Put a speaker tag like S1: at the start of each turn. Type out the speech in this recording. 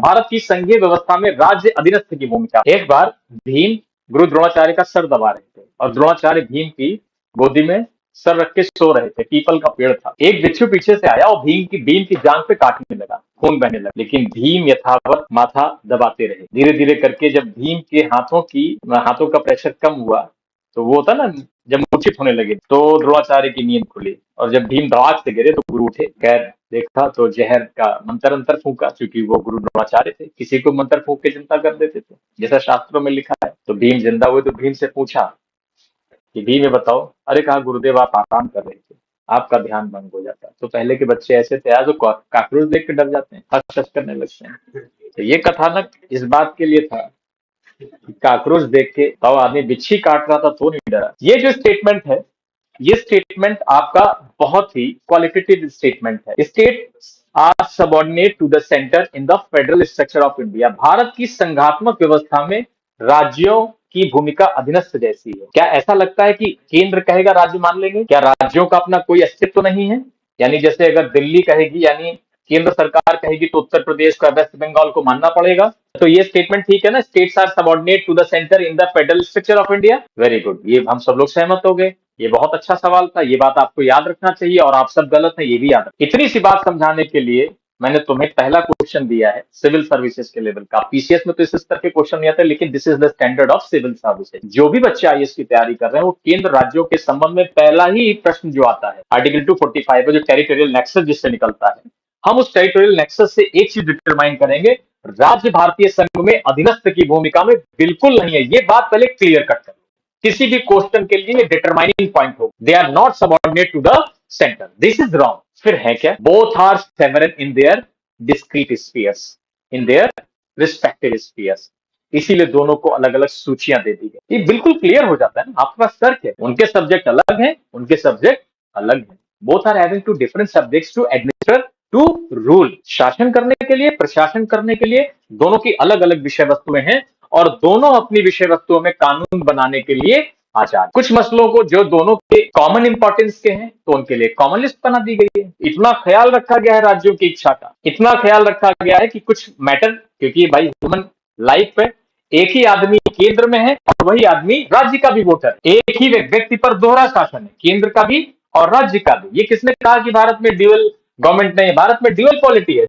S1: भारत की संघीय व्यवस्था में राज्य अधीनस्थ की भूमिका। एक बार भीम गुरु द्रोणाचार्य का सर दबा रहे थे और द्रोणाचार्य भीम की गोदी में सर रख के सो रहे थे। पीपल का पेड़ था। एक बिच्छू पीछे से आया और भीम की जांग पे काटने लगा। खून बहने लगा, लेकिन भीम यथावत माथा दबाते रहे। धीरे धीरे करके जब भीम के हाथों का प्रेशर कम हुआ, तो वो होता ना, जब मूर्छित होने लगे, तो द्रोणाचार्य की नींद खुली और जब भीम दराज से गिरे तो गुरु उठे। खैर, देखा तो जहर का मंत्र अंतर फूका, क्योंकि वो गुरु द्रोणाचार्य थे, किसी को मंत्र फूक के चिंता कर देते थे, जैसा शास्त्रों में लिखा है। तो भीम जिंदा हुए तो भीम से पूछा कि भीम ये बताओ, अरे कहा गुरुदेव आप आराम कर रहे थे, आपका ध्यान भंग हो जाता। तो पहले के बच्चे ऐसे थे, आज वो काकरोच देख के डर जाते हैं, हंस हंस करने लगते हैं। तो ये कथानक इस बात के लिए था, काकरोच देख के तो आदमी बिच्छी काट रहा था तो नहीं डरा। ये जो स्टेटमेंट है, ये स्टेटमेंट आपका बहुत ही क्वालिटेटिव स्टेटमेंट है। State are subordinate to the centre in the federal structure of India. Bharat की संघात्मक व्यवस्था में राज्यों की भूमिका अधीनस्थ जैसी है। क्या ऐसा लगता है कि केंद्र कहेगा राज्य मान लेंगे? क्या राज्यों का अपना कोई अस्तित्व नहीं है? यानी जैसे अगर दिल्ली कहेगी, यानी केंद्र सरकार कहेगी, तो उत्तर प्रदेश का, वेस्ट बंगाल को मानना पड़ेगा। तो ये स्टेटमेंट ठीक है ना? States are subordinate to the centre in the federal structure of India. Very good, ये हम सब लोग सहमत हो गए। ये बहुत अच्छा सवाल था, ये बात आपको याद रखना चाहिए, और आप सब गलत है ये भी याद रखना। इतनी सी बात समझाने के लिए मैंने तुम्हें पहला क्वेश्चन दिया है सिविल सर्विसेज के लेवल का। पीसीएस में तो इस स्तर के क्वेश्चन नहीं आते, लेकिन this is the standard of civil services. जो भी बच्चे आईएएस की तैयारी कर रहे हैं, वो केंद्र राज्यों के संबंध में पहला ही प्रश्न जो आता है आर्टिकल 245 है, जो टेरिटोरियल नेक्सस जिससे निकलता है, हम उस टेरिटोरियल नेक्सस से एक चीज डिटरमाइन करेंगे, राज्य भारतीय संघ में अधीनस्थ की भूमिका में बिल्कुल नहीं है। ये बात पहले क्लियर कट कर, किसी भी क्वेश्चन के लिए डिटरमाइनिंग पॉइंट हो, they are not subordinate to the centre, this is wrong. फिर है क्या? Both are sovereign in their discrete spheres, in their respective spheres. इसीलिए दोनों को अलग अलग सूचियां दे दी गई। ये बिल्कुल क्लियर हो जाता है ना, आपके पास तर्क है। उनके सब्जेक्ट अलग हैं, उनके सब्जेक्ट अलग हैं। Both are having two different subjects to administer to rule. शासन करने के लिए, प्रशासन करने के लिए दोनों की अलग अलग विषय वस्तुएं हैं, और दोनों अपनी विषय वस्तुओं में कानून बनाने के लिए आजाद। कुछ मसलों को जो दोनों के कॉमन इंपॉर्टेंस के हैं, तो उनके लिए कॉमन लिस्ट बना दी गई है। इतना ख्याल रखा गया है राज्यों की इच्छा का, इतना ख्याल रखा गया है कि कुछ मैटर, क्योंकि भाई ह्यूमन लाइफ पे एक ही आदमी केंद्र में है और वही आदमी राज्य का भी वोटर है। एक ही व्यक्ति पर दोहरा शासन है, केंद्र का भी और राज्य का भी। ये किसने कहा कि भारत में ड्यूअल गवर्नमेंट नहीं है? भारत में ड्यूअल पॉलिटी है,